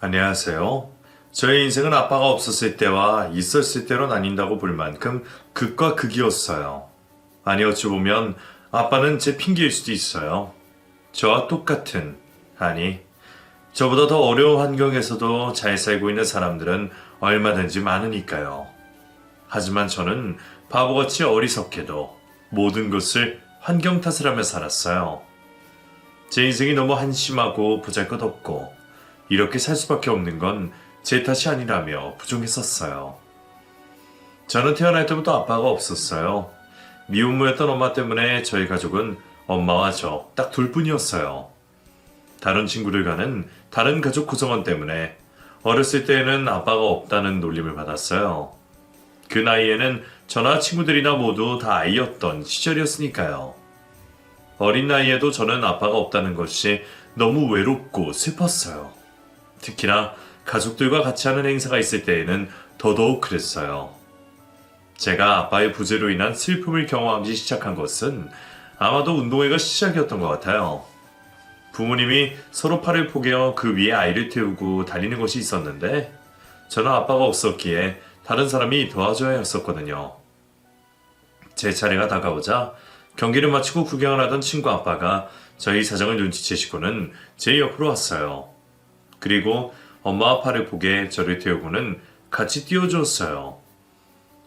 안녕하세요. 저의 인생은 아빠가 없었을 때와 있었을 때로 나뉜다고 볼 만큼 극과 극이었어요. 아니 어찌 보면 아빠는 제 핑계일 수도 있어요. 저와 똑같은, 아니 저보다 더 어려운 환경에서도 잘 살고 있는 사람들은 얼마든지 많으니까요. 하지만 저는 바보같이 어리석게도 모든 것을 환경 탓을 하며 살았어요. 제 인생이 너무 한심하고 보잘것없고 이렇게 살 수밖에 없는 건 제 탓이 아니라며 부정했었어요. 저는 태어날 때부터 아빠가 없었어요. 미혼모였던 엄마 때문에 저희 가족은 엄마와 저 딱 둘뿐이었어요. 다른 친구들과는 다른 가족 구성원 때문에 어렸을 때에는 아빠가 없다는 놀림을 받았어요. 그 나이에는 저나 친구들이나 모두 다 아이였던 시절이었으니까요. 어린 나이에도 저는 아빠가 없다는 것이 너무 외롭고 슬펐어요. 특히나 가족들과 같이 하는 행사가 있을 때에는 더더욱 그랬어요. 제가 아빠의 부재로 인한 슬픔을 경험하기 시작한 것은 아마도 운동회가 시작이었던 것 같아요. 부모님이 서로 팔을 포개어 그 위에 아이를 태우고 달리는 것이 있었는데 저는 아빠가 없었기에 다른 사람이 도와줘야 했었거든요. 제 차례가 다가오자 경기를 마치고 구경을 하던 친구 아빠가 저희 사정을 눈치채시고는 제 옆으로 왔어요. 그리고 엄마와 팔을 포개 저를 태우고는 같이 띄워주었어요.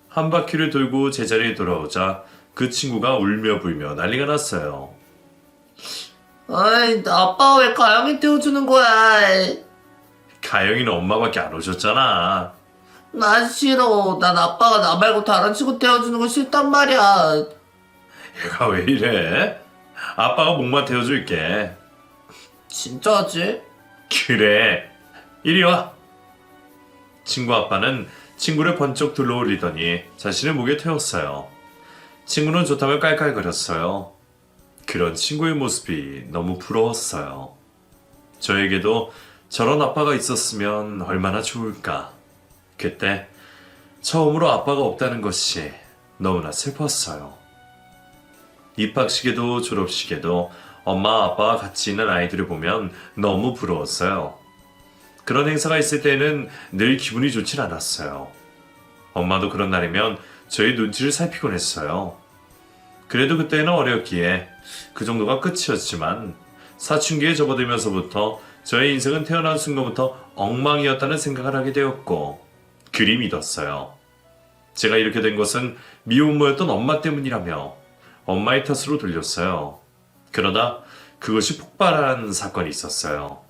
한 바퀴를 돌고 제자리에 돌아오자 그 친구가 울며 불며 난리가 났어요. 아이, 아빠 왜 가영이 태워주는 거야? 가영이는 엄마밖에 안 오셨잖아. 난 싫어. 난 아빠가 나 말고 다른 친구 태워주는 거 싫단 말이야. 얘가 왜 이래? 아빠가 목만 태워줄게. 진짜지? 그래, 이리 와. 친구 아빠는 친구를 번쩍 둘러올리더니 자신의 목에 태웠어요. 친구는 좋다며 깔깔거렸어요. 그런 친구의 모습이 너무 부러웠어요. 저에게도 저런 아빠가 있었으면 얼마나 좋을까. 그때 처음으로 아빠가 없다는 것이 너무나 슬펐어요. 입학식에도 졸업식에도 엄마 아빠와 같이 있는 아이들을 보면 너무 부러웠어요. 그런 행사가 있을 때는 늘 기분이 좋진 않았어요. 엄마도 그런 날이면 저희 눈치를 살피곤 했어요. 그래도 그때는 어렸기에 그 정도가 끝이었지만 사춘기에 접어들면서부터 저의 인생은 태어난 순간부터 엉망이었다는 생각을 하게 되었고 그리 믿었어요. 제가 이렇게 된 것은 미혼모였던 엄마 때문이라며 엄마의 탓으로 돌렸어요. 그러다 그것이 폭발한 사건이 있었어요.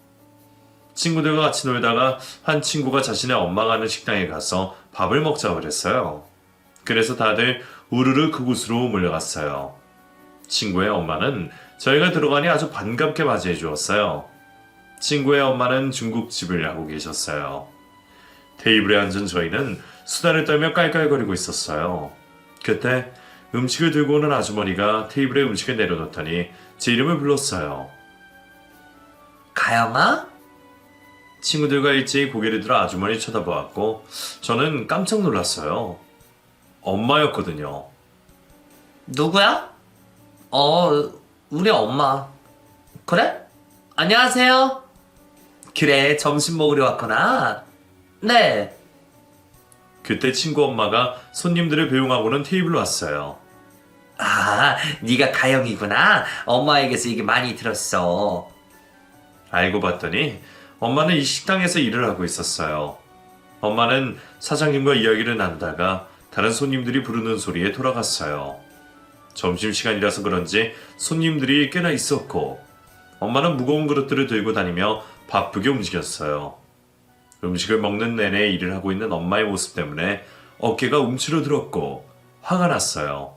친구들과 같이 놀다가 한 친구가 자신의 엄마가 하는 식당에 가서 밥을 먹자고 그랬어요. 그래서 다들 우르르 그곳으로 몰려갔어요. 친구의 엄마는 저희가 들어가니 아주 반갑게 맞이해 주었어요. 친구의 엄마는 중국집을 하고 계셨어요. 테이블에 앉은 저희는 수다를 떨며 깔깔거리고 있었어요. 그때 음식을 들고 오는 아주머니가 테이블에 음식을 내려놓더니 제 이름을 불렀어요. 가영아? 친구들과 일제히 고개를 들어 아주머니 쳐다보았고 저는 깜짝 놀랐어요. 엄마였거든요. 누구야? 우리 엄마. 그래? 안녕하세요. 그래, 점심 먹으러 왔구나. 네. 그때 친구 엄마가 손님들을 배웅하고는 테이블로 왔어요. 아, 네가 가영이구나. 엄마에게서 얘기 많이 들었어. 알고 봤더니 엄마는 이 식당에서 일을 하고 있었어요. 엄마는 사장님과 이야기를 나누다가 다른 손님들이 부르는 소리에 돌아갔어요. 점심시간이라서 그런지 손님들이 꽤나 있었고 엄마는 무거운 그릇들을 들고 다니며 바쁘게 움직였어요. 음식을 먹는 내내 일을 하고 있는 엄마의 모습 때문에 어깨가 움츠러들었고 화가 났어요.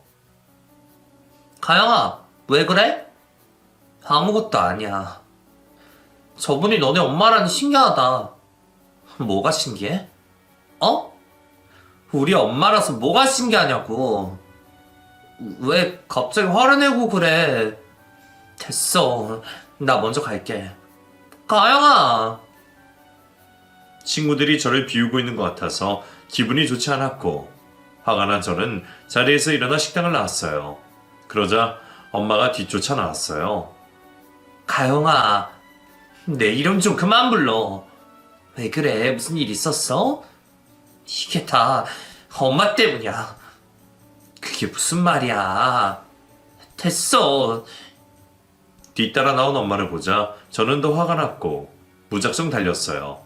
가영아, 왜 그래? 아무것도 아니야. 저분이 너네 엄마라니 신기하다. 뭐가 신기해? 어? 우리 엄마라서 뭐가 신기하냐고. 왜 갑자기 화를 내고 그래? 됐어. 나 먼저 갈게. 가영아! 친구들이 저를 비우고 있는 것 같아서 기분이 좋지 않았고 화가 난 저는 자리에서 일어나 식당을 나왔어요. 그러자 엄마가 뒤쫓아 나왔어요. 가영아, 내 이름 좀 그만 불러. 왜 그래? 무슨 일 있었어? 이게 다 엄마 때문이야. 그게 무슨 말이야? 됐어. 뒤따라 나온 엄마를 보자 저는 더 화가 났고 무작정 달렸어요.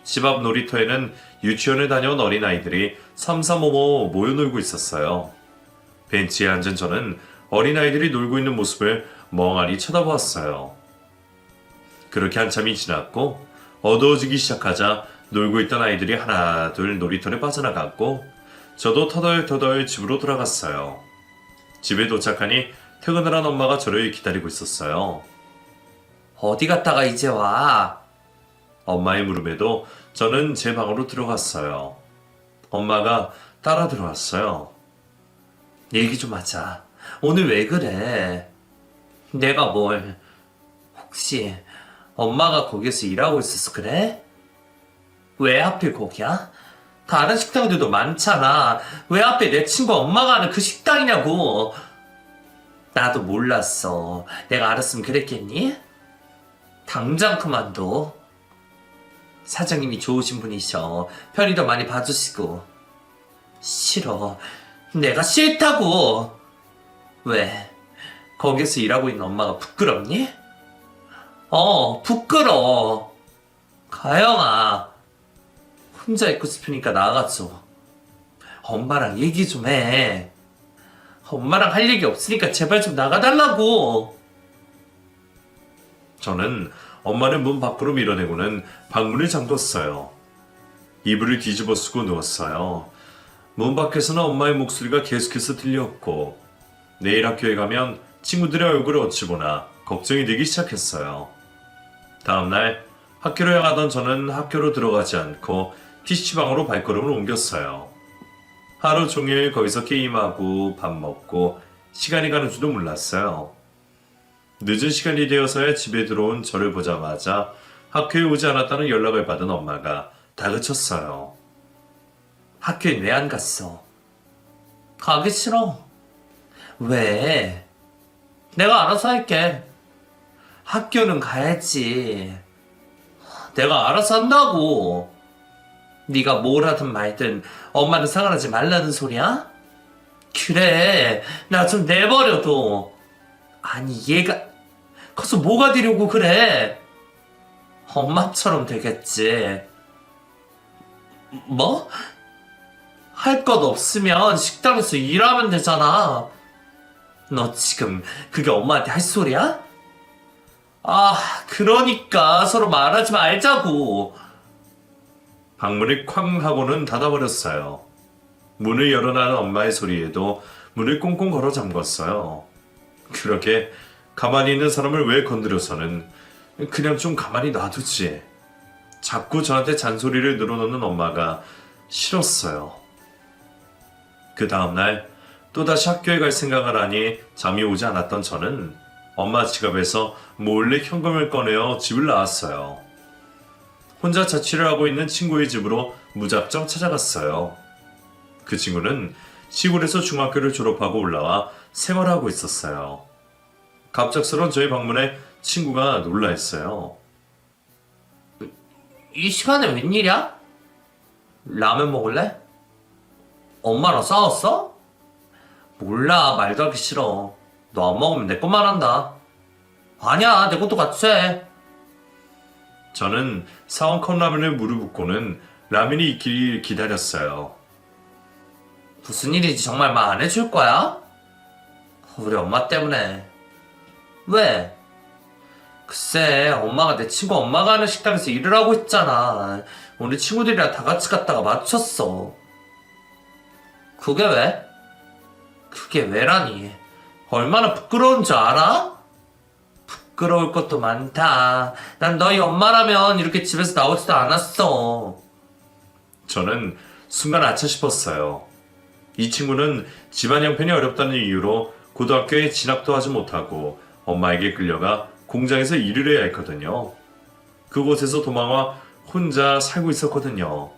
집 앞 놀이터에는 유치원에 다녀온 어린아이들이 삼삼오오 모여 놀고 있었어요. 벤치에 앉은 저는 어린아이들이 놀고 있는 모습을 멍하니 쳐다보았어요. 그렇게 한참이 지났고 어두워지기 시작하자 놀고 있던 아이들이 하나 둘 놀이터를 빠져나갔고 저도 터덜터덜 집으로 돌아갔어요. 집에 도착하니 퇴근을 한 엄마가 저를 기다리고 있었어요. 어디 갔다가 이제 와? 엄마의 물음에도 저는 제 방으로 들어갔어요. 엄마가 따라 들어왔어요. 얘기 좀 하자. 오늘 왜 그래? 내가 뭘? 혹시 엄마가 거기서 일하고 있어서 그래? 왜 하필 거기야? 다른 식당들도 많잖아. 왜 하필 내 친구 엄마가 하는 그 식당이냐고. 나도 몰랐어. 내가 알았으면 그랬겠니? 당장 그만둬. 사장님이 좋으신 분이셔. 편의도 많이 봐주시고. 싫어. 내가 싫다고. 왜? 거기서 일하고 있는 엄마가 부끄럽니? 부끄러워. 가영아. 혼자 있고 싶으니까 나가줘. 엄마랑 얘기 좀 해. 엄마랑 할 얘기 없으니까 제발 좀 나가달라고. 저는 엄마를 문 밖으로 밀어내고는 방문을 잠궜어요. 이불을 뒤집어 쓰고 누웠어요. 문 밖에서는 엄마의 목소리가 계속해서 들렸고 내일 학교에 가면 친구들의 얼굴을 어찌 보나 걱정이 되기 시작했어요. 다음날 학교로 향하던 저는 학교로 들어가지 않고 PC방으로 발걸음을 옮겼어요. 하루 종일 거기서 게임하고 밥 먹고 시간이 가는 줄도 몰랐어요. 늦은 시간이 되어서야 집에 들어온 저를 보자마자 학교에 오지 않았다는 연락을 받은 엄마가 다그쳤어요. 학교엔 왜 안 갔어? 가기 싫어. 왜? 내가 알아서 할게. 학교는 가야지. 내가 알아서 한다고. 네가 뭘 하든 말든 엄마는 상관하지 말라는 소리야? 그래, 나 좀 내버려둬. 아니, 얘가 커서 뭐가 되려고 그래? 엄마처럼 되겠지. 뭐? 할 것 없으면 식당에서 일하면 되잖아. 너 지금 그게 엄마한테 할 소리야? 그러니까 서로 말하지 말자고. 방문을 쾅 하고는 닫아버렸어요. 문을 열어나는 엄마의 소리에도 문을 꽁꽁 걸어 잠궜어요. 그렇게 가만히 있는 사람을 왜 건드려서는 그냥 좀 가만히 놔두지. 자꾸 저한테 잔소리를 늘어놓는 엄마가 싫었어요. 그 다음날 또다시 학교에 갈 생각을 하니 잠이 오지 않았던 저는 엄마 지갑에서 몰래 현금을 꺼내어 집을 나왔어요. 혼자 자취를 하고 있는 친구의 집으로 무작정 찾아갔어요. 그 친구는 시골에서 중학교를 졸업하고 올라와 생활하고 있었어요. 갑작스런 저희 방문에 친구가 놀라했어요. 이 시간에 웬일이야? 라면 먹을래? 엄마랑 싸웠어? 몰라, 말도 하기 싫어. 너 안 먹으면 내 것만 한다. 아니야, 내 것도 같이 해. 저는 사온 컵라면을 무릎 꿇고는 라면이 익기를 기다렸어요. 무슨 일이지? 정말 말 안 해줄 거야? 우리 엄마 때문에. 왜? 글쎄, 엄마가 내 친구 엄마가 하는 식당에서 일을 하고 있잖아. 우리 친구들이랑 다 같이 갔다가 마주쳤어. 그게 왜? 그게 왜라니? 얼마나 부끄러운 줄 알아? 부끄러울 것도 많다. 난 너희 엄마라면 이렇게 집에서 나오지도 않았어. 저는 순간 아차 싶었어요. 이 친구는 집안 형편이 어렵다는 이유로 고등학교에 진학도 하지 못하고 엄마에게 끌려가 공장에서 일을 해야 했거든요. 그곳에서 도망와 혼자 살고 있었거든요.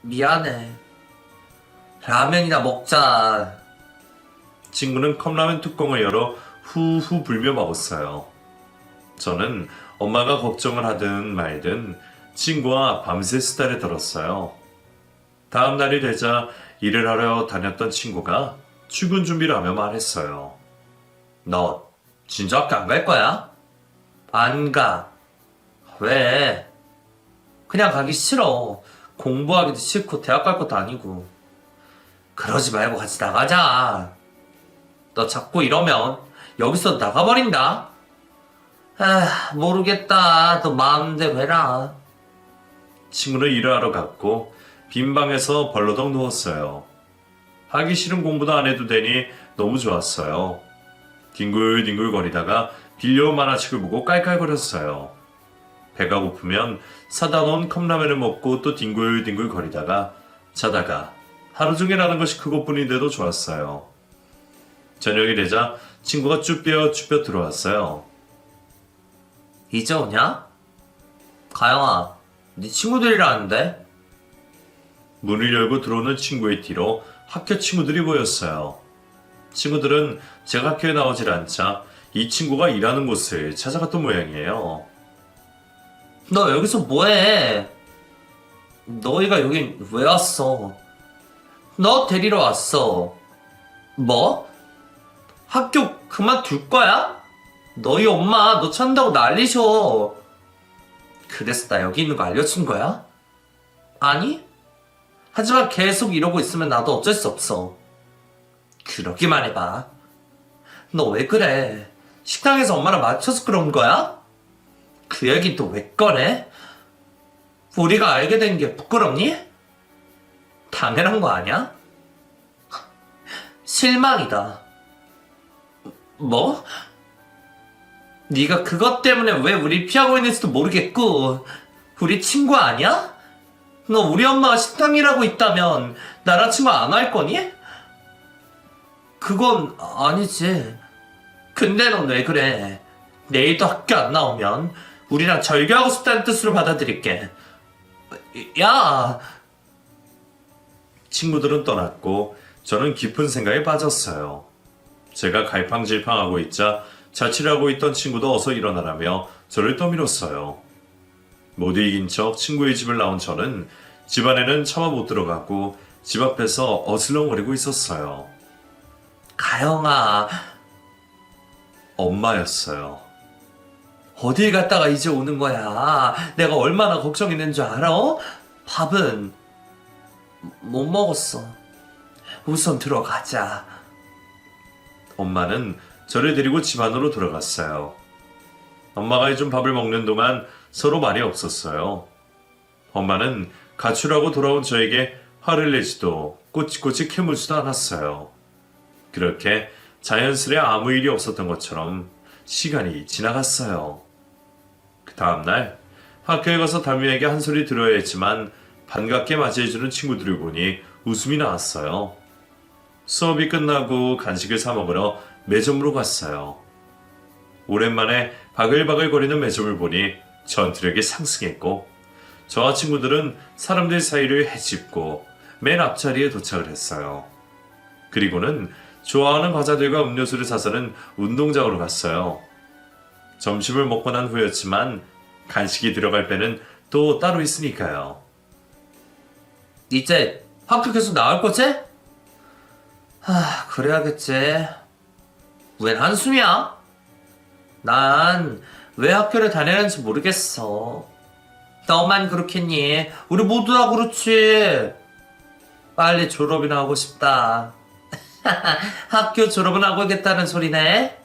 미안해. 라면이나 먹자. 친구는 컵라면 뚜껑을 열어 후후 불며 먹었어요. 저는 엄마가 걱정을 하든 말든 친구와 밤새 수다를 떨었어요. 다음 날이 되자 일을 하러 다녔던 친구가 출근 준비를 하며 말했어요. 너 진짜 학교 안 갈 거야? 안 가. 왜? 그냥 가기 싫어. 공부하기도 싫고 대학 갈 것도 아니고. 그러지 말고 같이 나가자. 너 자꾸 이러면 여기서 나가버린다. 아, 모르겠다. 너 마음대로 해라. 친구는 일을 하러 갔고 빈 방에서 벌러덩 누웠어요. 하기 싫은 공부도 안 해도 되니 너무 좋았어요. 뒹굴뒹굴 거리다가 빌려온 만화책을 보고 깔깔거렸어요. 배가 고프면 사다 놓은 컵라면을 먹고 또 뒹굴뒹굴 거리다가 자다가 하루 종일 하는 것이 그것뿐인데도 좋았어요. 저녁이 되자 친구가 쭈뼛쭈뼛 들어왔어요. 이제 오냐? 가영아, 네 친구들이라는데? 문을 열고 들어오는 친구의 뒤로 학교 친구들이 보였어요. 친구들은 제가 학교에 나오질 않자 이 친구가 일하는 곳을 찾아갔던 모양이에요. 너 여기서 뭐해? 너희가 여긴 왜 왔어? 너 데리러 왔어. 뭐? 학교 그만둘 거야? 너희 엄마 너 찾는다고 난리셔. 그래서 나 여기 있는 거 알려준 거야? 아니? 하지만 계속 이러고 있으면 나도 어쩔 수 없어. 그러기만 해봐. 너 왜 그래? 식당에서 엄마랑 맞춰서 그런 거야? 그 얘기 또 왜 꺼내? 우리가 알게 된 게 부끄럽니? 당연한 거 아니야? 실망이다. 뭐? 네가 그것 때문에 왜 우리 피하고 있는지도 모르겠고 우리 친구 아니야? 너 우리 엄마가 식당이라고 있다면 나랑 친구 안 할 거니? 그건 아니지. 근데 넌 왜 그래? 내일도 학교 안 나오면 우리랑 절교하고 싶다는 뜻으로 받아들일게. 야! 친구들은 떠났고 저는 깊은 생각에 빠졌어요. 제가 갈팡질팡하고 있자 자취를 하고 있던 친구도 어서 일어나라며 저를 떠밀었어요. 모두 이긴 척 친구의 집을 나온 저는 집 안에는 차마 못 들어가고 집 앞에서 어슬렁거리고 있었어요. 가영아, 엄마였어요. 어딜 갔다가 이제 오는 거야? 내가 얼마나 걱정했는 줄 알아? 밥은 못 먹었어. 우선 들어가자. 엄마는 저를 데리고 집 안으로 들어갔어요. 엄마가 해준 밥을 먹는 동안 서로 말이 없었어요. 엄마는 가출하고 돌아온 저에게 화를 내지도 꼬치꼬치 캐물지도 않았어요. 그렇게 자연스레 아무 일이 없었던 것처럼 시간이 지나갔어요. 그 다음날 학교에 가서 담임에게 한 소리 들어야 했지만 반갑게 맞이해주는 친구들을 보니 웃음이 나왔어요. 수업이 끝나고 간식을 사 먹으러 매점으로 갔어요. 오랜만에 바글바글거리는 매점을 보니 전투력이 상승했고 저와 친구들은 사람들 사이를 헤집고 맨 앞자리에 도착을 했어요. 그리고는 좋아하는 과자들과 음료수를 사서는 운동장으로 갔어요. 점심을 먹고 난 후였지만 간식이 들어갈 배는 또 따로 있으니까요. 이제 학교 계속 나올 거지? 그래야겠지. 웬 한숨이야? 난 왜 학교를 다니는지 모르겠어. 너만 그렇겠니? 우리 모두 다 그렇지. 빨리 졸업이나 하고 싶다. 학교 졸업은 하고겠다는 소리네.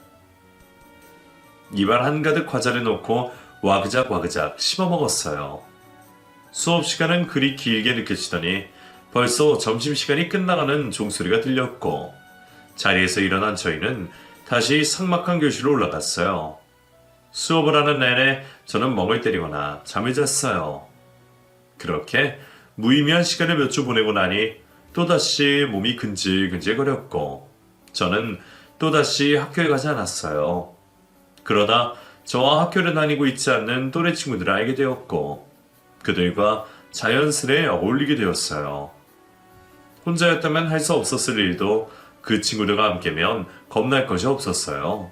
입안 한가득 과자를 넣고 와그작 와그작 씹어 먹었어요. 수업 시간은 그리 길게 느껴지더니 벌써 점심시간이 끝나가는 종소리가 들렸고 자리에서 일어난 저희는 다시 삭막한 교실로 올라갔어요. 수업을 하는 내내 저는 멍을 때리거나 잠을 잤어요. 그렇게 무의미한 시간을 몇 주 보내고 나니 또다시 몸이 근질근질거렸고 저는 또다시 학교에 가지 않았어요. 그러다 저와 학교를 다니고 있지 않는 또래 친구들을 알게 되었고 그들과 자연스레 어울리게 되었어요. 혼자였다면 할 수 없었을 일도 그 친구들과 함께면 겁날 것이 없었어요.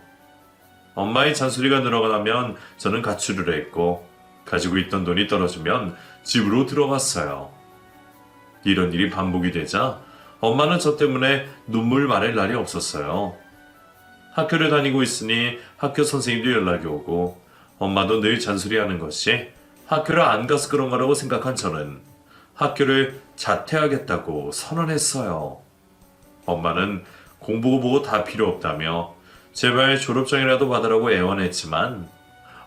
엄마의 잔소리가 늘어나면 저는 가출을 했고 가지고 있던 돈이 떨어지면 집으로 들어갔어요. 이런 일이 반복이 되자 엄마는 저 때문에 눈물 말릴 날이 없었어요. 학교를 다니고 있으니 학교 선생님도 연락이 오고 엄마도 늘 잔소리하는 것이 학교를 안 가서 그런 거라고 생각한 저는 학교를 자퇴하겠다고 선언했어요. 엄마는 공부 보고 다 필요 없다며 제발 졸업장이라도 받으라고 애원했지만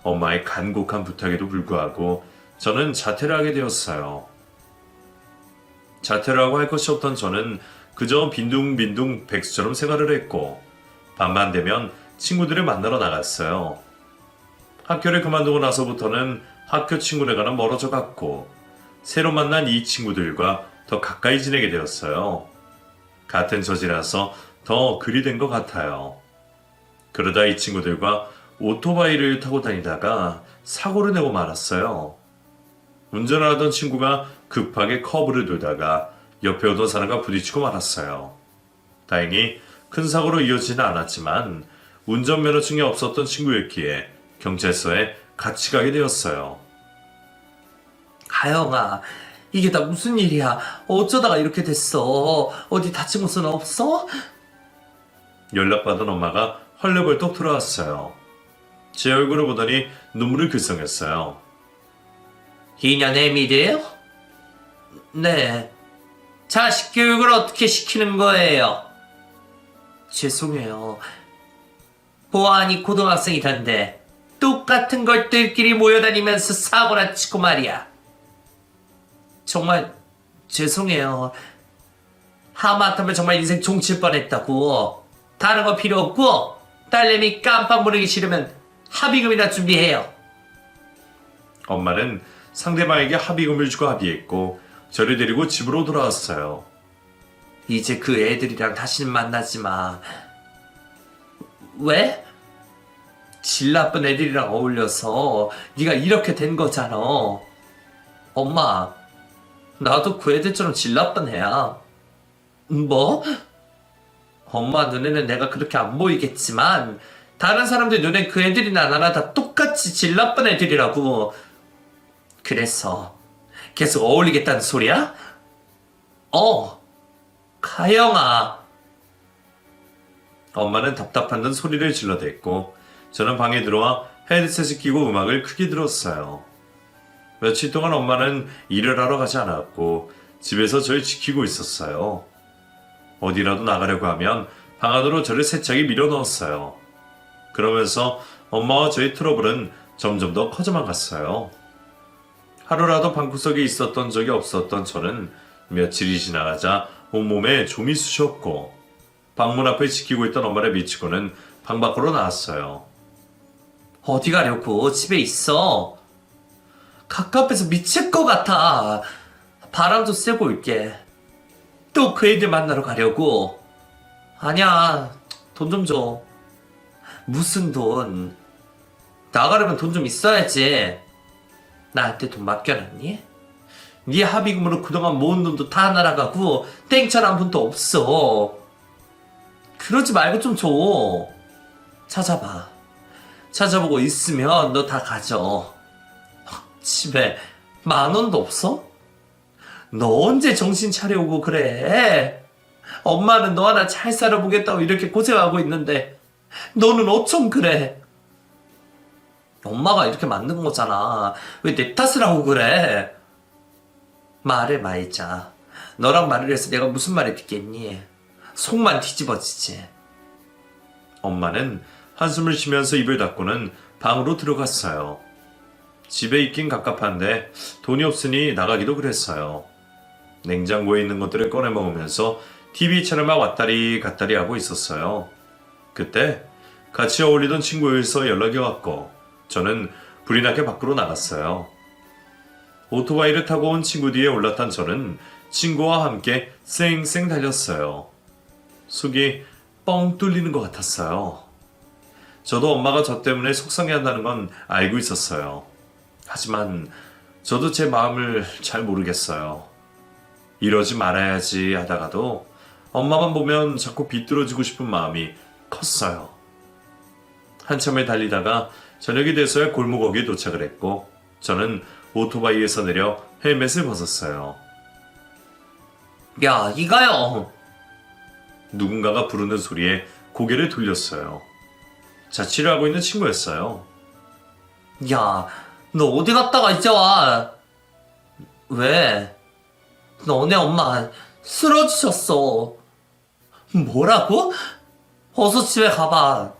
엄마의 간곡한 부탁에도 불구하고 저는 자퇴를 하게 되었어요. 자퇴를 하고 할 것이 없던 저는 그저 빈둥빈둥 백수처럼 생활을 했고 밤만 되면 친구들을 만나러 나갔어요. 학교를 그만두고 나서부터는 학교 친구들과는 멀어져 갔고 새로 만난 이 친구들과 더 가까이 지내게 되었어요. 같은 처지라서 더 그리 된 것 같아요. 그러다 이 친구들과 오토바이를 타고 다니다가 사고를 내고 말았어요. 운전을 하던 친구가 급하게 커브를 돌다가 옆에 오던 사람과 부딪히고 말았어요. 다행히 큰 사고로 이어지지는 않았지만 운전면허증이 없었던 친구였기에 경찰서에 같이 가게 되었어요. 가영아, 이게 다 무슨 일이야? 어쩌다가 이렇게 됐어? 어디 다친 곳은 없어? 연락받은 엄마가 헐레벌떡 돌아왔어요. 제 얼굴을 보더니 눈물을 글썽였어요. 2년의 미래요? 네. 자식 교육을 어떻게 시키는 거예요? 죄송해요. 보안이 고등학생이던데 똑같은 것들끼리 모여다니면서 사고나 치고 말이야. 정말 죄송해요. 하마터면 정말 인생 종칠 뻔했다고. 다른 거 필요 없고 딸내미 깜빡 모르기 싫으면 합의금이나 준비해요. 엄마는 상대방에게 합의금을 주고 합의했고 저를 데리고 집으로 돌아왔어요. 이제 그 애들이랑 다시는 만나지 마. 왜? 질 나쁜 애들이랑 어울려서 네가 이렇게 된 거잖아. 엄마, 나도 그 애들처럼 질 나쁜 애야. 뭐? 엄마 눈에는 내가 그렇게 안 보이겠지만 다른 사람들 눈엔 그 애들이나 나나 다 똑같이 질 나쁜 애들이라고. 그래서 계속 어울리겠다는 소리야? 가영아. 엄마는 답답한 듯 소리를 질러댔고 저는 방에 들어와 헤드셋을 끼고 음악을 크게 들었어요. 며칠 동안 엄마는 일을 하러 가지 않았고 집에서 저를 지키고 있었어요. 어디라도 나가려고 하면 방 안으로 저를 세차게 밀어넣었어요. 그러면서 엄마와 저의 트러블은 점점 더 커져만 갔어요. 하루라도 방구석에 있었던 적이 없었던 저는 며칠이 지나가자 온몸에 좀이 쑤셨고 방문 앞에 지키고 있던 엄마를 미치고는 방 밖으로 나왔어요. 어디 가려고? 집에 있어. 갑갑해서 미칠 것 같아. 바람도 쐬고 올게. 또 그 애들 만나러 가려고. 아니야, 돈 좀 줘. 무슨 돈? 나가려면 돈 좀 있어야지. 나한테 돈 맡겨놨니? 네 합의금으로 그동안 모은 돈도 다 날아가고 땡처 한 푼도 없어. 그러지 말고 좀 줘. 찾아봐. 찾아보고 있으면 너 다 가져. 집에 10,000원도 없어? 너 언제 정신 차려오고 그래? 엄마는 너 하나 잘 살아보겠다고 이렇게 고생하고 있는데 너는 어쩜 그래? 엄마가 이렇게 만든 거잖아. 왜 내 탓을 하고 그래? 말을 말자. 너랑 말을 해서 내가 무슨 말을 듣겠니? 속만 뒤집어지지. 엄마는 한숨을 쉬면서 입을 닫고는 방으로 들어갔어요. 집에 있긴 갑갑한데 돈이 없으니 나가기도 그랬어요. 냉장고에 있는 것들을 꺼내 먹으면서 TV 채널만 왔다리 갔다리 하고 있었어요. 그때 같이 어울리던 친구에서 연락이 왔고 저는 불이 나게 밖으로 나갔어요. 오토바이를 타고 온 친구 뒤에 올라탄 저는 친구와 함께 쌩쌩 달렸어요. 속이 뻥 뚫리는 것 같았어요. 저도 엄마가 저 때문에 속상해한다는 건 알고 있었어요. 하지만 저도 제 마음을 잘 모르겠어요. 이러지 말아야지 하다가도 엄마만 보면 자꾸 비뚤어지고 싶은 마음이 컸어요. 한참을 달리다가 저녁이 돼서야 골목역에 도착을 했고 저는 오토바이에서 내려 헬멧을 벗었어요. 야, 이가요. 누군가가 부르는 소리에 고개를 돌렸어요. 자취를 하고 있는 친구였어요. 야, 너 어디 갔다가 이제 와? 왜? 너네 엄마 쓰러지셨어. 뭐라고? 어서 집에 가봐.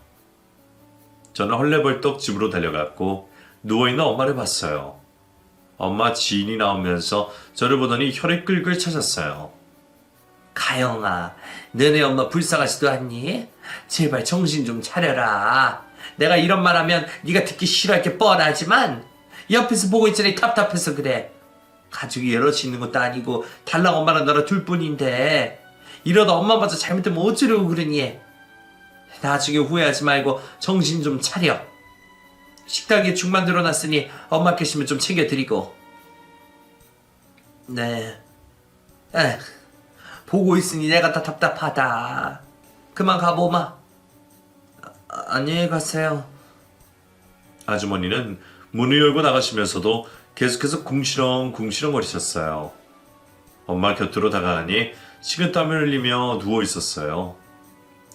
저는 헐레벌떡 집으로 달려갔고 누워있는 엄마를 봤어요. 엄마 지인이 나오면서 저를 보더니 혈액 끌끌 찾았어요. 가영아, 너네 엄마 불쌍하지도 않니? 제발 정신 좀 차려라. 내가 이런 말 하면 네가 듣기 싫어할 게 뻔하지만 옆에서 보고 있자니 답답해서 그래. 가족이 여럿이 있는 것도 아니고 달랑 엄마랑 너랑 둘뿐인데 이러다 엄마마저 잘못되면 어쩌려고 그러니? 나중에 후회하지 말고 정신 좀 차려. 식탁에 죽 만들어놨으니 엄마 계시면 좀 챙겨드리고. 네. 에휴, 보고 있으니 내가 다 답답하다. 그만 가보마. 안녕히 가세요. 아주머니는 문을 열고 나가시면서도 계속해서 궁시렁궁시렁 거리셨어요. 엄마 곁으로 다가가니 식은땀을 흘리며 누워 있었어요.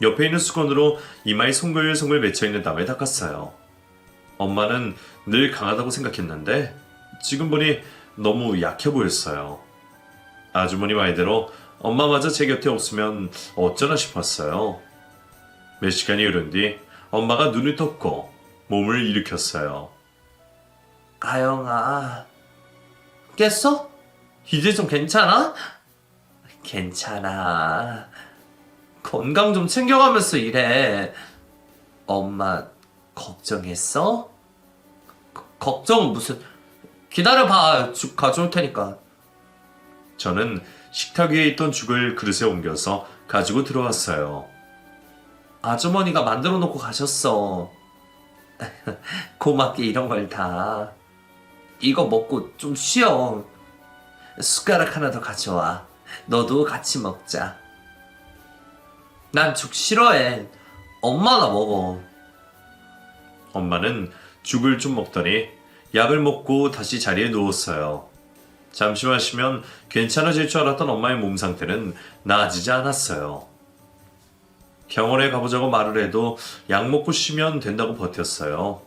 옆에 있는 수건으로 이마에 송글송글 맺혀있는 땀을 닦았어요. 엄마는 늘 강하다고 생각했는데 지금 보니 너무 약해 보였어요. 아주머니 말대로 엄마마저 제 곁에 없으면 어쩌나 싶었어요. 몇 시간이 흐른 뒤 엄마가 눈을 떴고 몸을 일으켰어요. 가영아, 깼어? 이제 좀 괜찮아? 괜찮아. 건강 좀 챙겨가면서 일해. 엄마 걱정했어? 걱정은 무슨. 기다려봐. 죽 가져올 테니까. 저는 식탁 위에 있던 죽을 그릇에 옮겨서 가지고 들어왔어요. 아주머니가 만들어 놓고 가셨어. 고맙게 이런 걸 다. 이거 먹고 좀 쉬어. 숟가락 하나 더 가져와. 너도 같이 먹자. 난 죽 싫어해. 엄마나 먹어. 엄마는 죽을 좀 먹더니 약을 먹고 다시 자리에 누웠어요. 잠시만 쉬면 괜찮아질 줄 알았던 엄마의 몸 상태는 나아지지 않았어요. 병원에 가보자고 말을 해도 약 먹고 쉬면 된다고 버텼어요.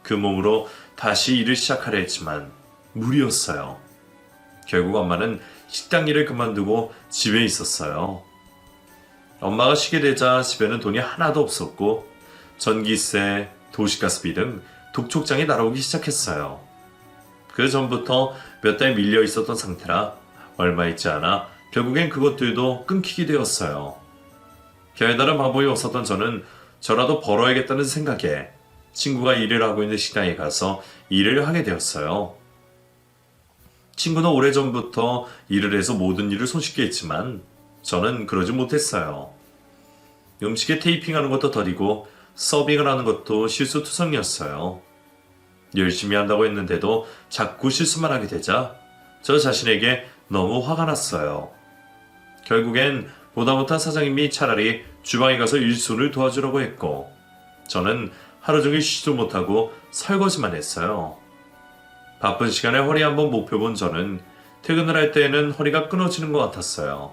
그 몸으로 다시 일을 시작하려 했지만 무리였어요. 결국 엄마는 식당 일을 그만두고 집에 있었어요. 엄마가 쉬게 되자 집에는 돈이 하나도 없었고 전기세, 도시가스비 등 독촉장이 날아오기 시작했어요. 그 전부터 몇 달 밀려 있었던 상태라 얼마 있지 않아 결국엔 그것들도 끊기게 되었어요. 별다른 방법이 없었던 저는 저라도 벌어야겠다는 생각에 친구가 일을 하고 있는 식당에 가서 일을 하게 되었어요. 친구는 오래전부터 일을 해서 모든 일을 손쉽게 했지만 저는 그러지 못했어요. 음식에 테이핑하는 것도 더디고 서빙을 하는 것도 실수투성이었어요. 열심히 한다고 했는데도 자꾸 실수만 하게 되자 저 자신에게 너무 화가 났어요. 결국엔 보다 못한 사장님이 차라리 주방에 가서 일손을 도와주라고 했고 저는 하루 종일 쉬지도 못하고 설거지만 했어요. 바쁜 시간에 허리 한번 못 펴본 저는 퇴근을 할 때에는 허리가 끊어지는 것 같았어요.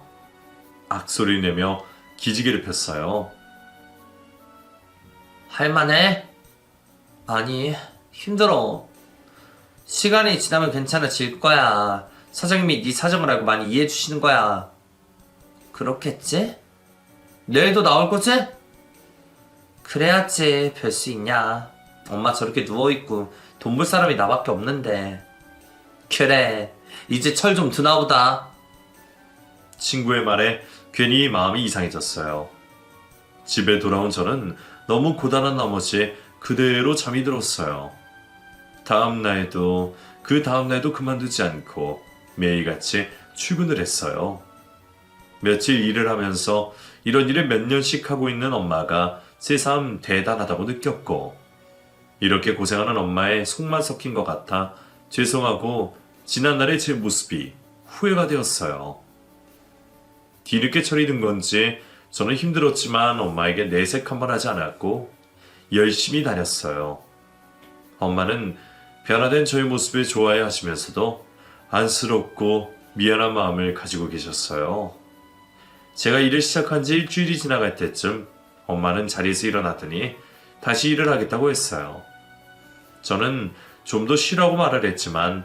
악소리를 내며 기지개를 폈어요. 할만해? 아니, 힘들어. 시간이 지나면 괜찮아질 거야. 사장님이 네 사정을 알고 많이 이해해 주시는 거야. 그렇겠지? 내일도 나올 거지? 그래야지. 별 수 있냐. 엄마 저렇게 누워있고 돈 벌 사람이 나밖에 없는데. 그래, 이제 철 좀 드나 보다. 친구의 말에 괜히 마음이 이상해졌어요. 집에 돌아온 저는 너무 고단한 나머지 그대로 잠이 들었어요. 다음 날도 그 다음 날도 그만두지 않고 매일같이 출근을 했어요. 며칠 일을 하면서 이런 일을 몇 년씩 하고 있는 엄마가 새삼 대단하다고 느꼈고 이렇게 고생하는 엄마의 속만 섞인 것 같아 죄송하고 지난날의 제 모습이 후회가 되었어요. 뒤늦게 철이 든 건지 저는 힘들었지만 엄마에게 내색 한 번 하지 않았고 열심히 다녔어요. 엄마는 변화된 저의 모습에 좋아해 하시면서도 안쓰럽고 미안한 마음을 가지고 계셨어요. 제가 일을 시작한 지 일주일이 지나갈 때쯤 엄마는 자리에서 일어나더니 다시 일을 하겠다고 했어요. 저는 좀 더 쉬라고 말을 했지만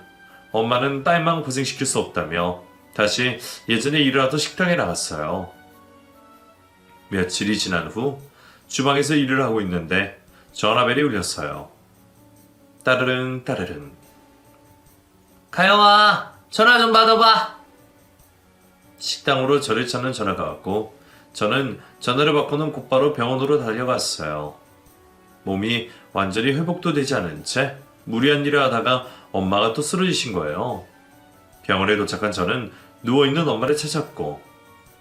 엄마는 딸만 고생시킬 수 없다며 다시 예전에 일을 하던 식당에 나갔어요. 며칠이 지난 후 주방에서 일을 하고 있는데 전화벨이 울렸어요. 따르릉 따르릉. 가영아, 전화 좀 받아봐. 식당으로 저를 찾는 전화가 왔고 저는 전화를 받고는 곧바로 병원으로 달려갔어요. 몸이 완전히 회복도 되지 않은 채 무리한 일을 하다가 엄마가 또 쓰러지신 거예요. 병원에 도착한 저는 누워있는 엄마를 찾았고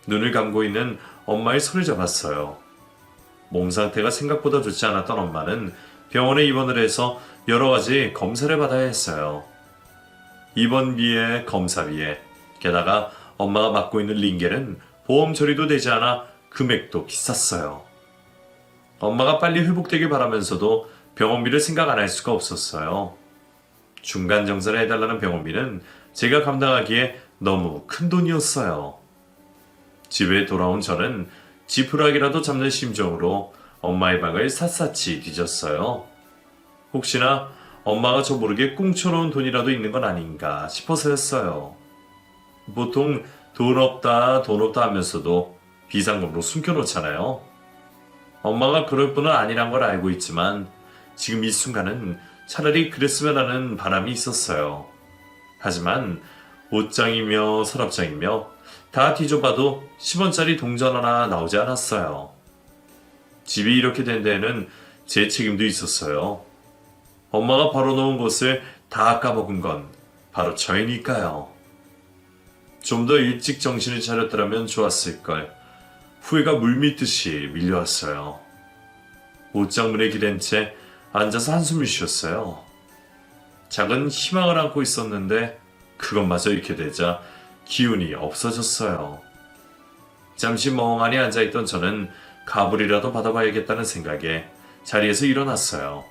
눈을 감고 있는 엄마의 손을 잡았어요. 몸 상태가 생각보다 좋지 않았던 엄마는 병원에 입원을 해서 여러 가지 검사를 받아야 했어요. 입원비에 검사비에 게다가 엄마가 맡고 있는 링겔은 보험 처리도 되지 않아 금액도 비쌌어요. 엄마가 빨리 회복되길 바라면서도 병원비를 생각 안 할 수가 없었어요. 중간 정산을 해달라는 병원비는 제가 감당하기에 너무 큰 돈이었어요. 집에 돌아온 저는 지푸라기라도 잡는 심정으로 엄마의 방을 샅샅이 뒤졌어요. 혹시나 엄마가 저 모르게 꽁쳐놓은 돈이라도 있는 건 아닌가 싶어서였어요. 보통 돈 없다 하면서도 비상금으로 숨겨놓잖아요. 엄마가 그럴 뿐은 아니란 걸 알고 있지만 지금 이 순간은 차라리 그랬으면 하는 바람이 있었어요. 하지만 옷장이며 서랍장이며 다 뒤져봐도 10원짜리 동전 하나 나오지 않았어요. 집이 이렇게 된 데에는 제 책임도 있었어요. 엄마가 벌어놓은 것을 다 까먹은 건 바로 저이니까요. 좀 더 일찍 정신을 차렸더라면 좋았을걸. 후회가 물밀듯이 밀려왔어요. 옷장 문에 기댄 채 앉아서 한숨을 쉬었어요. 작은 희망을 안고 있었는데 그것마저 잃게 되자 기운이 없어졌어요. 잠시 멍하니 앉아있던 저는 가불이라도 받아봐야겠다는 생각에 자리에서 일어났어요.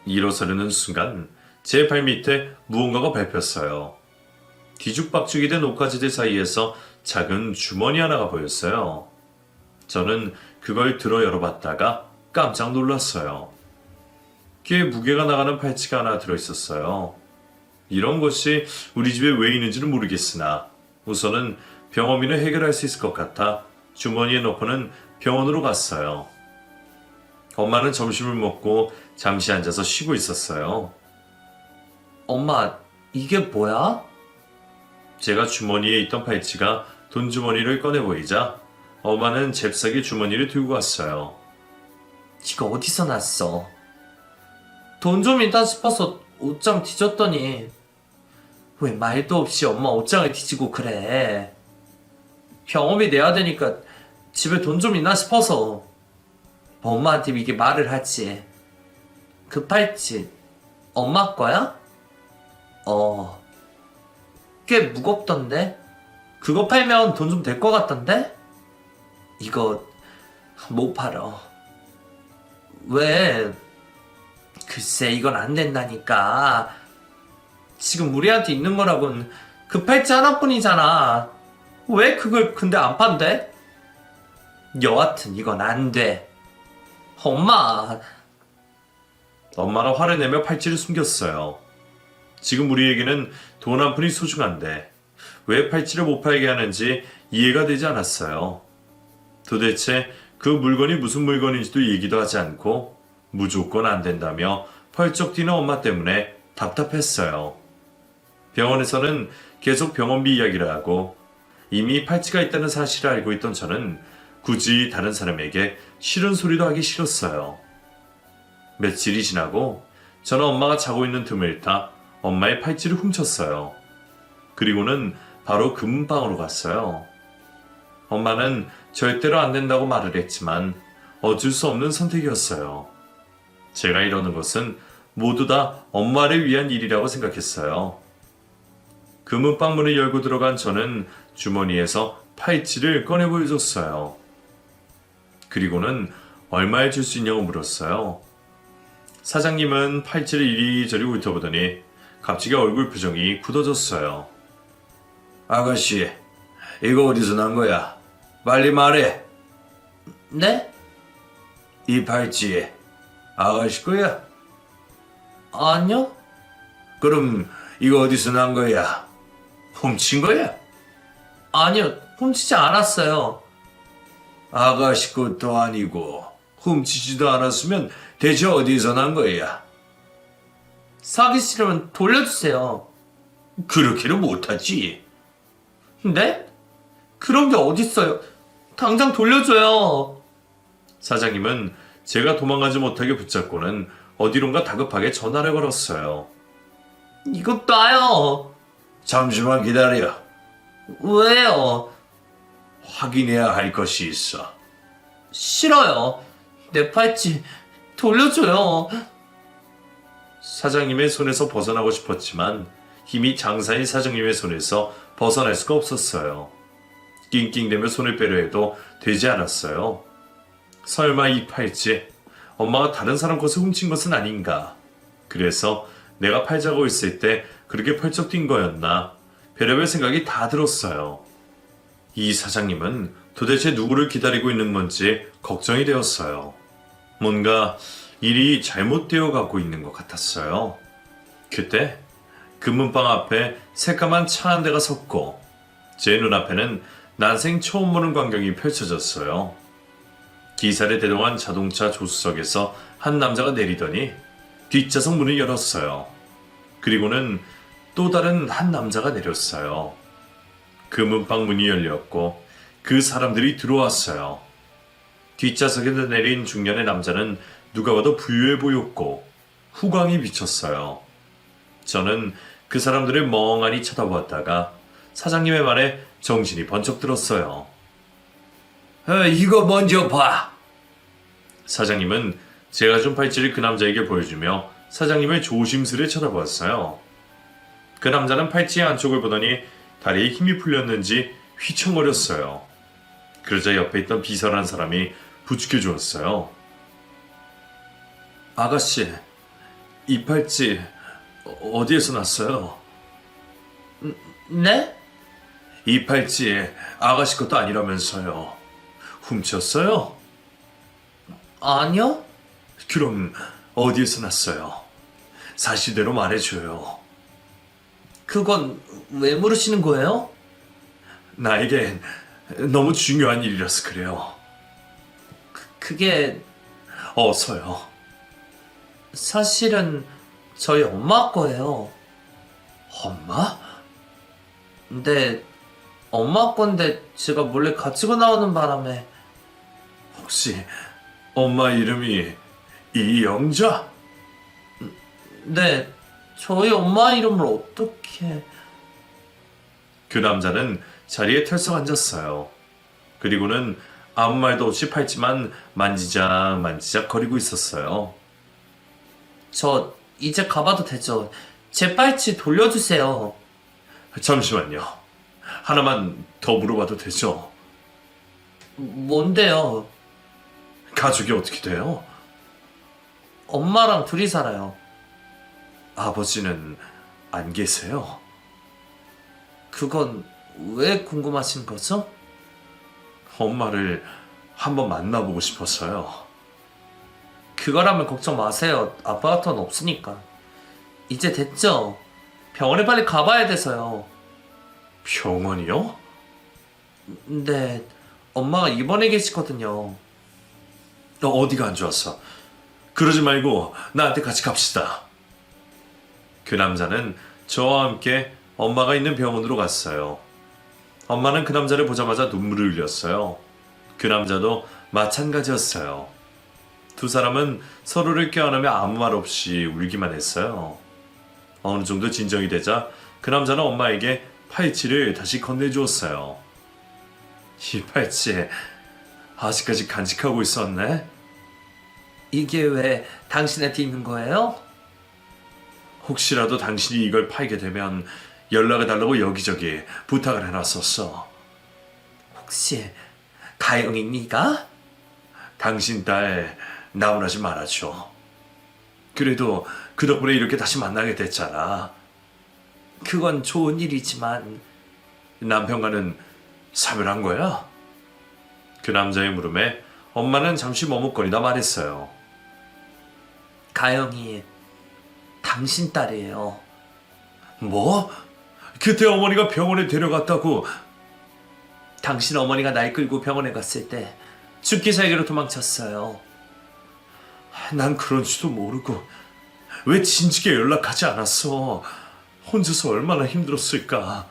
일어서려는 순간 제 발밑에 무언가가 밟혔어요. 뒤죽박죽이 된 옷가지들 사이에서 작은 주머니 하나가 보였어요. 저는 그걸 들어 열어봤다가 깜짝 놀랐어요. 꽤 무게가 나가는 팔찌가 하나 들어있었어요. 이런 것이 우리 집에 왜 있는지는 모르겠으나 우선은 병원비는 해결할 수 있을 것 같아 주머니에 넣고는 병원으로 갔어요. 엄마는 점심을 먹고 잠시 앉아서 쉬고 있었어요. 엄마, 이게 뭐야? 제가 주머니에 있던 팔찌가 돈 주머니를 꺼내 보이자 엄마는 잽싸게 주머니를 들고 갔어요. 이거 어디서 났어? 돈 좀 있다 싶어서 옷장 뒤졌더니 왜 말도 없이 엄마 옷장을 뒤지고 그래? 병원비 내야 되니까 집에 돈 좀 있나 싶어서 엄마한테 이게 말을 하지. 그 팔찌 엄마 거야? 꽤 무겁던데? 그거 팔면 돈 좀 될 것 같던데? 이거 못 팔어. 왜? 글쎄, 이건 안 된다니까. 지금 우리한테 있는 거라곤 그 팔찌 하나뿐이잖아. 왜 그걸 근데 안 판대? 여하튼 이건 안 돼. 엄마는 화를 내며 팔찌를 숨겼어요. 지금 우리에게는 돈 한 푼이 소중한데 왜 팔찌를 못 팔게 하는지 이해가 되지 않았어요. 도대체 그 물건이 무슨 물건인지도 얘기도 하지 않고 무조건 안 된다며 펄쩍 뛰는 엄마 때문에 답답했어요. 병원에서는 계속 병원비 이야기를 하고 이미 팔찌가 있다는 사실을 알고 있던 저는 굳이 다른 사람에게 싫은 소리도 하기 싫었어요. 며칠이 지나고 저는 엄마가 자고 있는 틈을 타 엄마의 팔찌를 훔쳤어요. 그리고는 바로 금방으로 갔어요. 엄마는 절대로 안 된다고 말을 했지만 어쩔 수 없는 선택이었어요. 제가 이러는 것은 모두 다 엄마를 위한 일이라고 생각했어요. 금은방 문을 열고 들어간 저는 주머니에서 팔찌를 꺼내 보여줬어요. 그리고는 얼마에 줄 수 있냐고 물었어요. 사장님은 팔찌를 이리저리 훑어보더니 갑자기 얼굴 표정이 굳어졌어요. 아가씨, 이거 어디서 난 거야? 빨리 말해. 네? 이 팔찌 아가씨 거야? 아니요? 그럼 이거 어디서 난 거야? 훔친 거야? 아니요, 훔치지 않았어요. 아가씨 것도 아니고 훔치지도 않았으면 대체 어디서 난 거야? 사기 싫으면 돌려주세요. 그렇게는 못하지. 네? 그런 게 어딨어요. 당장 돌려줘요. 사장님은 제가 도망가지 못하게 붙잡고는 어디론가 다급하게 전화를 걸었어요. 이것 놔요. 잠시만 기다려. 왜요? 확인해야 할 것이 있어. 싫어요. 내 팔찌 돌려줘요. 사장님의 손에서 벗어나고 싶었지만 힘이 장사인 사장님의 손에서 벗어날 수가 없었어요. 낑낑대며 손을 빼려 해도 되지 않았어요. 설마 이 팔찌 엄마가 다른 사람 것을 훔친 것은 아닌가. 그래서 내가 팔자고 있을 때 그렇게 펄쩍 뛴 거였나. 별의별 생각이 다 들었어요. 이 사장님은 도대체 누구를 기다리고 있는 건지 걱정이 되었어요. 뭔가 일이 잘못되어 가고 있는 것 같았어요. 그때 금문방 앞에 새까만 차 한 대가 섰고 제 눈앞에는 난생 처음 보는 광경이 펼쳐졌어요. 기사를 대동한 자동차 조수석에서 한 남자가 내리더니 뒷좌석 문을 열었어요. 그리고는 또 다른 한 남자가 내렸어요. 금은방 문이 열렸고 그 사람들이 들어왔어요. 뒷좌석에서 내린 중년의 남자는 누가 봐도 부유해 보였고 후광이 비쳤어요. 저는 그 사람들을 멍하니 쳐다보았다가 사장님의 말에 정신이 번쩍 들었어요. 이거 먼저 봐. 사장님은 제가 준 팔찌를 그 남자에게 보여주며 사장님을 조심스레 쳐다보았어요. 그 남자는 팔찌의 안쪽을 보더니 다리에 힘이 풀렸는지 휘청거렸어요. 그러자 옆에 있던 비서라는 사람이 부축해 주었어요. 아가씨, 이 팔찌 어디에서 났어요? 네? 이 팔찌 아가씨 것도 아니라면서요. 훔쳤어요? 아니요? 그럼 어디에서 났어요? 사실대로 말해줘요. 그건 왜 물으시는 거예요? 나에겐 너무 중요한 일이라서 그래요. 그게 어서요. 사실은 저희 엄마 거예요. 엄마? 근데 엄마 건데 제가 몰래 가지고 나오는 바람에 혹시 엄마 이름이 이영자? 네, 저희 엄마 이름을 어떻게... 그 남자는 자리에 털썩 앉았어요. 그리고는 아무 말도 없이 팔찌만 만지작 거리고 있었어요. 저 이제 가봐도 되죠? 제 팔찌 돌려주세요. 잠시만요. 하나만 더 물어봐도 되죠? 뭔데요? 가족이 어떻게 돼요? 엄마랑 둘이 살아요. 아버지는 안 계세요? 그건 왜 궁금하신 거죠? 엄마를 한번 만나보고 싶어서요. 그거라면 걱정 마세요. 아빠 같은 건 없으니까. 이제 됐죠? 병원에 빨리 가봐야 돼서요. 병원이요? 네, 엄마가 입원해 계시거든요. 어디가 안 좋았어? 그러지 말고 나한테 같이 갑시다. 그 남자는 저와 함께 엄마가 있는 병원으로 갔어요. 엄마는 그 남자를 보자마자 눈물을 흘렸어요. 그 남자도 마찬가지였어요. 두 사람은 서로를 껴안으며 아무 말 없이 울기만 했어요. 어느 정도 진정이 되자 그 남자는 엄마에게 팔찌를 다시 건네주었어요. 이 팔찌 아직까지 간직하고 있었네? 이게 왜 당신한테 있는 거예요? 혹시라도 당신이 이걸 팔게 되면 연락을 달라고 여기저기 부탁을 해놨었어. 혹시 가영이 네가? 당신 딸 나무라지 말아줘. 그래도 그 덕분에 이렇게 다시 만나게 됐잖아. 그건 좋은 일이지만 남편과는 사별한 거야? 그 남자의 물음에 엄마는 잠시 머뭇거리다 말했어요. 가영이 당신 딸이에요. 뭐? 그때 어머니가 병원에 데려갔다고. 당신 어머니가 날 끌고 병원에 갔을 때 죽기 살기로 도망쳤어요. 난 그런지도 모르고 왜 진즉에 연락하지 않았어. 혼자서 얼마나 힘들었을까.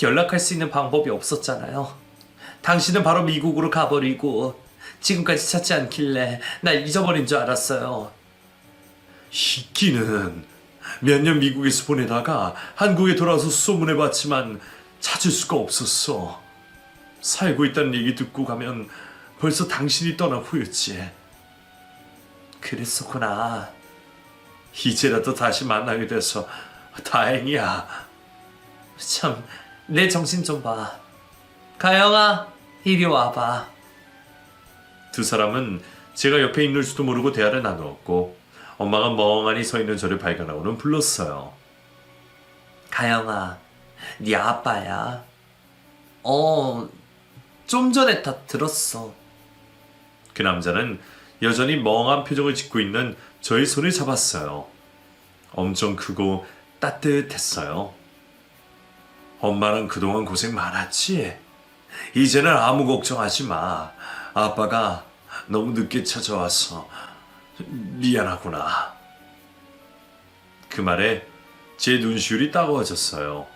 연락할 수 있는 방법이 없었잖아요. 당신은 바로 미국으로 가버리고 지금까지 찾지 않길래 날 잊어버린 줄 알았어요. 희끼는 몇 년 미국에서 보내다가 한국에 돌아와서 소문해봤지만 찾을 수가 없었어. 살고 있다는 얘기 듣고 가면 벌써 당신이 떠나 보였지. 그랬었구나. 이제라도 다시 만나게 돼서 다행이야. 참, 내 정신 좀 봐. 가영아, 이리 와봐. 두 사람은 제가 옆에 있는 줄도 모르고 대화를 나누었고 엄마가 멍하니 서 있는 저를 발견하고는 불렀어요. 가영아, 네 아빠야. 좀 전에 다 들었어. 그 남자는 여전히 멍한 표정을 짓고 있는 저의 손을 잡았어요. 엄청 크고 따뜻했어요. 엄마랑 그동안 고생 많았지? 이제는 아무 걱정하지 마. 아빠가 너무 늦게 찾아와서 미안하구나. 그 말에 제 눈시울이 따가워졌어요.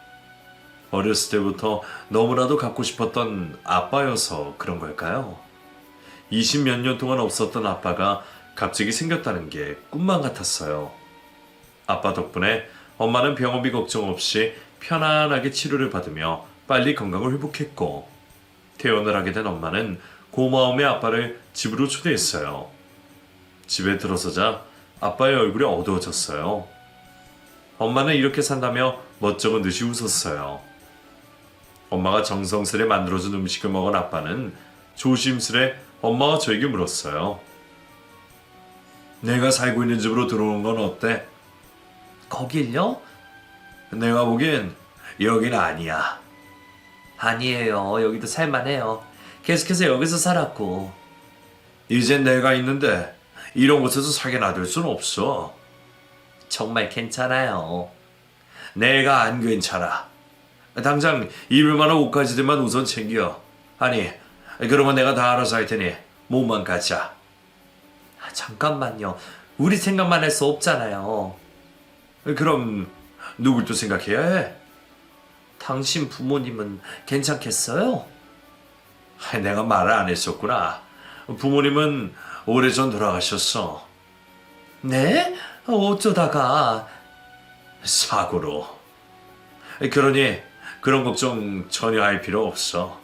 어렸을 때부터 너무나도 갖고 싶었던 아빠여서 그런 걸까요? 20몇 년 동안 없었던 아빠가 갑자기 생겼다는 게 꿈만 같았어요. 아빠 덕분에 엄마는 병원비 걱정 없이 편안하게 치료를 받으며 빨리 건강을 회복했고, 퇴원을 하게 된 엄마는 고마움에 아빠를 집으로 초대했어요. 집에 들어서자 아빠의 얼굴이 어두워졌어요. 엄마는 이렇게 산다며 멋쩍은 듯이 웃었어요. 엄마가 정성스레 만들어준 음식을 먹은 아빠는 조심스레 엄마가 저에게 물었어요. 내가 살고 있는 집으로 들어오는 건 어때? 거길요? 내가 보기엔 여긴 아니야. 아니에요. 여기도 살만해요. 계속해서 여기서 살았고. 이젠 내가 있는데 이런 곳에서 살게 놔둘 순 없어. 정말 괜찮아요. 내가 안 괜찮아. 당장 입을 만한 옷가지들만 우선 챙겨. 아니, 그러면 내가 다 알아서 할 테니 몸만 갖자. 잠깐만요. 우리 생각만 할 수 없잖아요. 그럼 누굴 또 생각해야 해? 당신 부모님은 괜찮겠어요? 내가 말을 안 했었구나. 부모님은 오래전 돌아가셨어. 네? 어쩌다가. 사고로. 그러니 그런 걱정 전혀 할 필요 없어.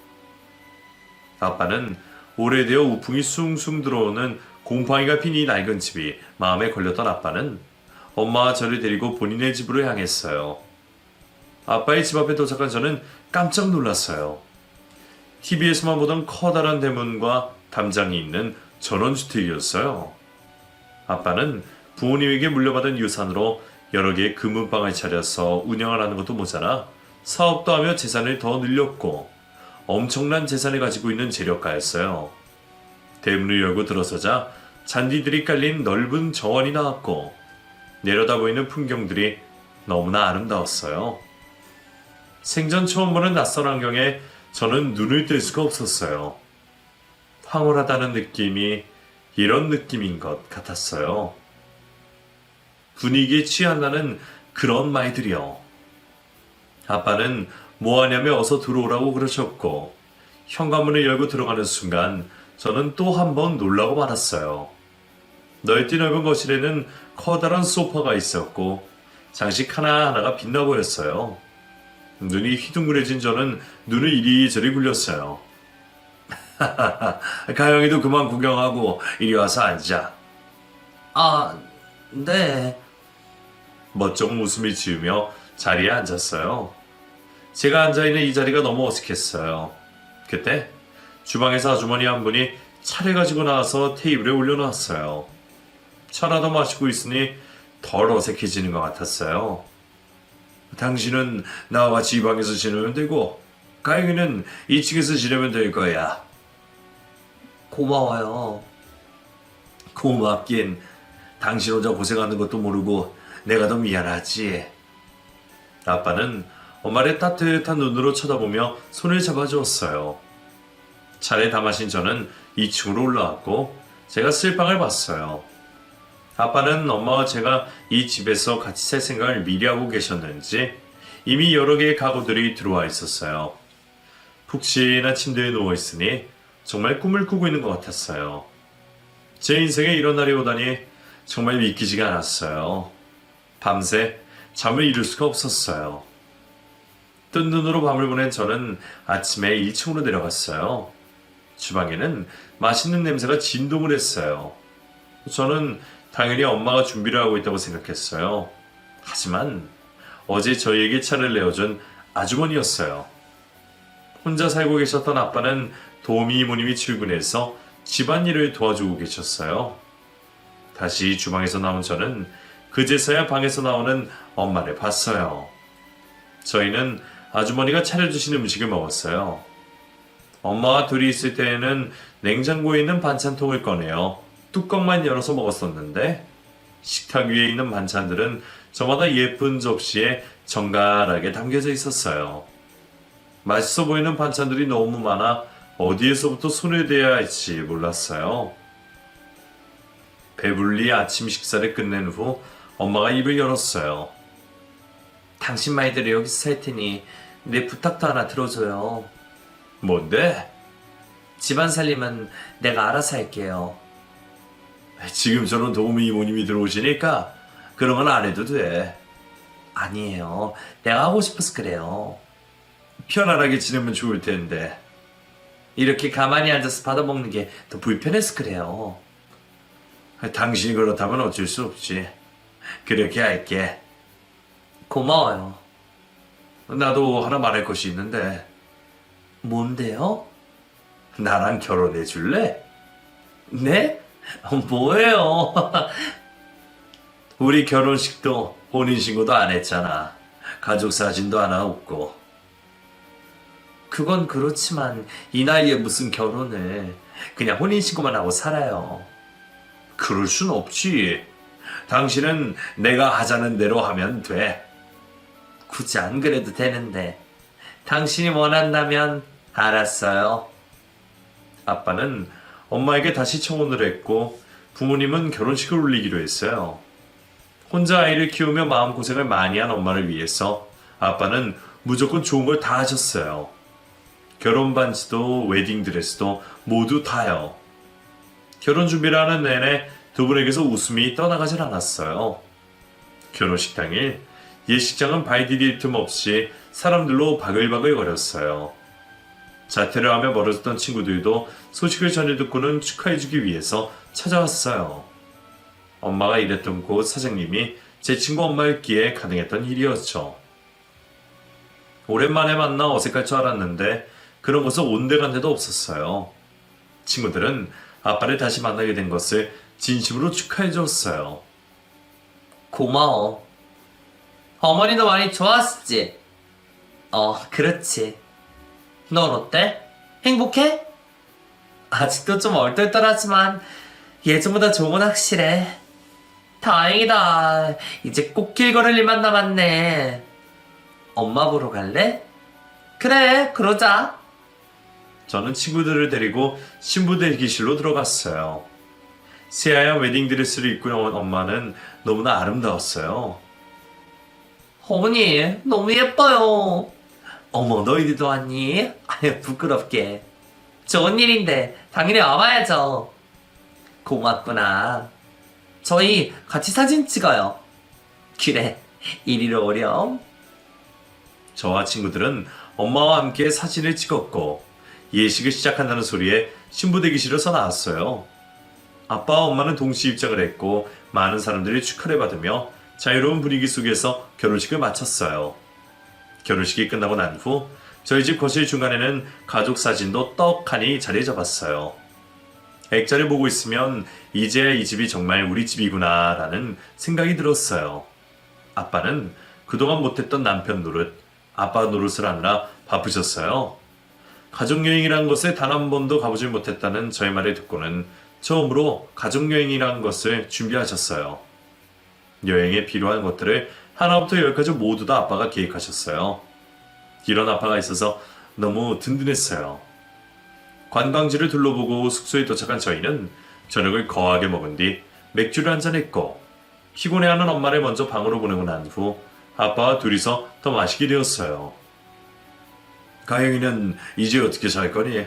아빠는 오래되어 우풍이 숭숭 들어오는 곰팡이가 핀 이 낡은 집이 마음에 걸렸던 아빠는 엄마와 저를 데리고 본인의 집으로 향했어요. 아빠의 집 앞에 도착한 저는 깜짝 놀랐어요. TV에서만 보던 커다란 대문과 담장이 있는 전원주택이었어요. 아빠는 부모님에게 물려받은 유산으로 여러 개의 금은방을 차려서 운영을 하는 것도 모자라 사업도 하며 재산을 더 늘렸고 엄청난 재산을 가지고 있는 재력가였어요. 대문을 열고 들어서자 잔디들이 깔린 넓은 정원이 나왔고 내려다 보이는 풍경들이 너무나 아름다웠어요. 생전 처음 보는 낯선 환경에 저는 눈을 뗄 수가 없었어요. 황홀하다는 느낌이 이런 느낌인 것 같았어요. 분위기에 취한다는 그런 말들이요. 아빠는 뭐하냐며 어서 들어오라고 그러셨고 현관문을 열고 들어가는 순간 저는 또 한 번 놀라고 말았어요. 넓디 넓은 거실에는 커다란 소파가 있었고 장식 하나하나가 빛나 보였어요. 눈이 휘둥그레진 저는 눈을 이리저리 굴렸어요. 가영이도 그만 구경하고 이리 와서 앉아. 네. 멋쩍은 웃음을 지으며 자리에 앉았어요. 제가 앉아있는 이 자리가 너무 어색했어요. 그때 주방에서 아주머니 한 분이 차를 가지고 나와서 테이블에 올려놓았어요. 차라도 마시고 있으니 덜 어색해지는 것 같았어요. 당신은 나와 같이 이 방에서 지내면 되고 가영이는 2층에서 지내면 될 거야. 고마워요. 고맙긴. 당신 혼자 고생하는 것도 모르고 내가 더 미안하지. 아빠는 엄마를 따뜻한 눈으로 쳐다보며 손을 잡아주었어요. 차에 다 마신 저는 2층으로 올라왔고 제가 쓸방을 봤어요. 아빠는 엄마와 제가 이 집에서 같이 살 생각을 미리 하고 계셨는지 이미 여러 개의 가구들이 들어와 있었어요. 푹신한 침대에 누워있으니 정말 꿈을 꾸고 있는 것 같았어요. 제 인생에 이런 날이 오다니 정말 믿기지가 않았어요. 밤새 잠을 이룰 수가 없었어요. 뜬 눈으로 밤을 보낸 저는 아침에 1층으로 내려갔어요. 주방에는 맛있는 냄새가 진동을 했어요. 저는 당연히 엄마가 준비를 하고 있다고 생각했어요. 하지만 어제 저희에게 차를 내어준 아주머니였어요. 혼자 살고 계셨던 아빠는 도우미 이모님이 출근해서 집안일을 도와주고 계셨어요. 다시 주방에서 나온 저는 그제서야 방에서 나오는 엄마를 봤어요. 저희는 아주머니가 차려주신 음식을 먹었어요. 엄마와 둘이 있을 때에는 냉장고에 있는 반찬통을 꺼내어 뚜껑만 열어서 먹었었는데 식탁 위에 있는 반찬들은 저마다 예쁜 접시에 정갈하게 담겨져 있었어요. 맛있어 보이는 반찬들이 너무 많아 어디에서부터 손을 대야 할지 몰랐어요. 배불리 아침 식사를 끝낸 후 엄마가 입을 열었어요. 당신 말대로 여기서 살 테니 내 부탁도 하나 들어줘요. 뭔데? 집안 살림은 내가 알아서 할게요. 지금 저런 도우미 이모님이 들어오시니까 그런 건 안 해도 돼. 아니에요. 내가 하고 싶어서 그래요. 편안하게 지내면 좋을 텐데. 이렇게 가만히 앉아서 받아먹는 게 더 불편해서 그래요. 당신이 그렇다면 어쩔 수 없지. 그렇게 할게. 고마워요. 나도 하나 말할 것이 있는데 뭔데요? 나랑 결혼해 줄래? 네? 뭐예요? 우리 결혼식도 혼인신고도 안 했잖아. 가족 사진도 하나 없고. 그건 그렇지만 이 나이에 무슨 결혼을. 그냥 혼인신고만 하고 살아요. 그럴 순 없지. 당신은 내가 하자는 대로 하면 돼. 굳이 안 그래도 되는데. 당신이 원한다면 알았어요. 아빠는 엄마에게 다시 청혼을 했고 부모님은 결혼식을 올리기로 했어요. 혼자 아이를 키우며 마음고생을 많이 한 엄마를 위해서 아빠는 무조건 좋은 걸 다 하셨어요. 결혼 반지도 웨딩드레스도 모두 다요. 결혼 준비를 하는 내내 두 분에게서 웃음이 떠나가질 않았어요. 결혼식 당일 예식장은 발디딜 틈 없이 사람들로 바글바글 거렸어요. 자퇴를 하며 멀어졌던 친구들도 소식을 전해 듣고는 축하해주기 위해서 찾아왔어요. 엄마가 일했던 곳 사장님이 제 친구 엄마였기에 가능했던 일이었죠. 오랜만에 만나 어색할 줄 알았는데 그런 것은 온데간데도 없었어요. 친구들은 아빠를 다시 만나게 된 것을 진심으로 축하해 주었어요. 고마워. 어머니도 많이 좋았지? 그렇지. 넌 어때? 행복해? 아직도 좀 얼떨떨하지만 예전보다 좋은 건 확실해. 다행이다. 이제 꽃길 걸을 일만 남았네. 엄마 보러 갈래? 그래, 그러자. 저는 친구들을 데리고 신부 대기실로 들어갔어요. 새하얀 웨딩드레스를 입고 나온 엄마는 너무나 아름다웠어요. 어머니, 너무 예뻐요. 어머, 너희들도 왔니? 아유, 부끄럽게. 좋은 일인데 당연히 와봐야죠. 고맙구나. 저희 같이 사진 찍어요. 그래, 이리로 오렴. 저와 친구들은 엄마와 함께 사진을 찍었고 예식을 시작한다는 소리에 신부 대기실에서 나왔어요. 아빠와 엄마는 동시 입장을 했고 많은 사람들이 축하를 받으며 자유로운 분위기 속에서 결혼식을 마쳤어요. 결혼식이 끝나고 난 후 저희 집 거실 중간에는 가족 사진도 떡하니 자리 잡았어요. 액자를 보고 있으면 이제야 이 집이 정말 우리 집이구나 라는 생각이 들었어요. 아빠는 그동안 못했던 남편 노릇, 아빠 노릇을 하느라 바쁘셨어요. 가족여행이란 것에 단 한 번도 가보질 못했다는 저의 말을 듣고는 처음으로 가족여행이란 것을 준비하셨어요. 여행에 필요한 것들을 하나부터 열까지 모두 다 아빠가 계획하셨어요. 이런 아빠가 있어서 너무 든든했어요. 관광지를 둘러보고 숙소에 도착한 저희는 저녁을 거하게 먹은 뒤 맥주를 한잔했고 피곤해하는 엄마를 먼저 방으로 보내고 난 후 아빠와 둘이서 더 마시게 되었어요. 가영이는 이제 어떻게 살 거니?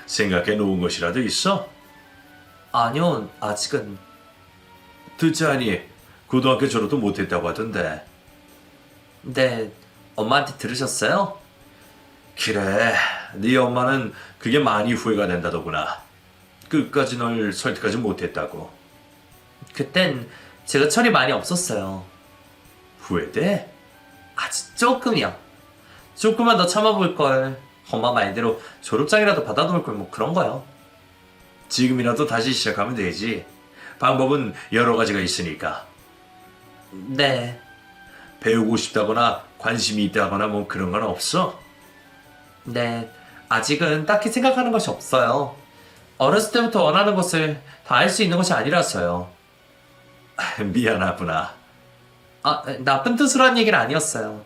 생각해 놓은 것이라도 있어? 아니요, 아직은. 듣자니 고등학교 졸업도 못했다고 하던데. 네, 엄마한테 들으셨어요? 그래, 네 엄마는 그게 많이 후회가 된다더구나. 끝까지 널 설득하지 못했다고. 그땐 제가 철이 많이 없었어요. 후회돼? 아주 조금이요. 조금만 더 참아볼 걸. 엄마 말대로 졸업장이라도 받아놓을 걸 뭐 그런 거요. 지금이라도 다시 시작하면 되지. 방법은 여러 가지가 있으니까. 네, 배우고 싶다거나 관심이 있다거나 뭐 그런 건 없어? 네. 아직은 딱히 생각하는 것이 없어요. 어렸을 때부터 원하는 것을 다 할 수 있는 것이 아니라서요. 미안하구나. 아, 나쁜 뜻으로 한 얘기는 아니었어요.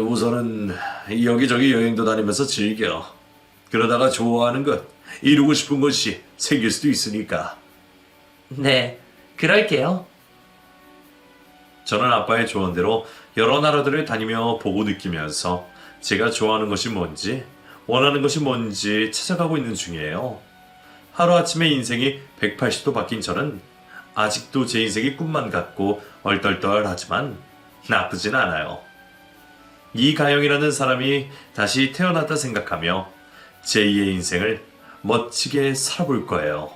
우선은 여기저기 여행도 다니면서 즐겨. 그러다가 좋아하는 것, 이루고 싶은 것이 생길 수도 있으니까. 네, 그럴게요. 저는 아빠의 조언대로 여러 나라들을 다니며 보고 느끼면서 제가 좋아하는 것이 뭔지, 원하는 것이 뭔지 찾아가고 있는 중이에요. 하루아침에 인생이 180도 바뀐 저는 아직도 제 인생이 꿈만 같고 얼떨떨하지만 나쁘진 않아요. 이가영이라는 사람이 다시 태어났다 생각하며 제2의 인생을 멋지게 살아볼 거예요.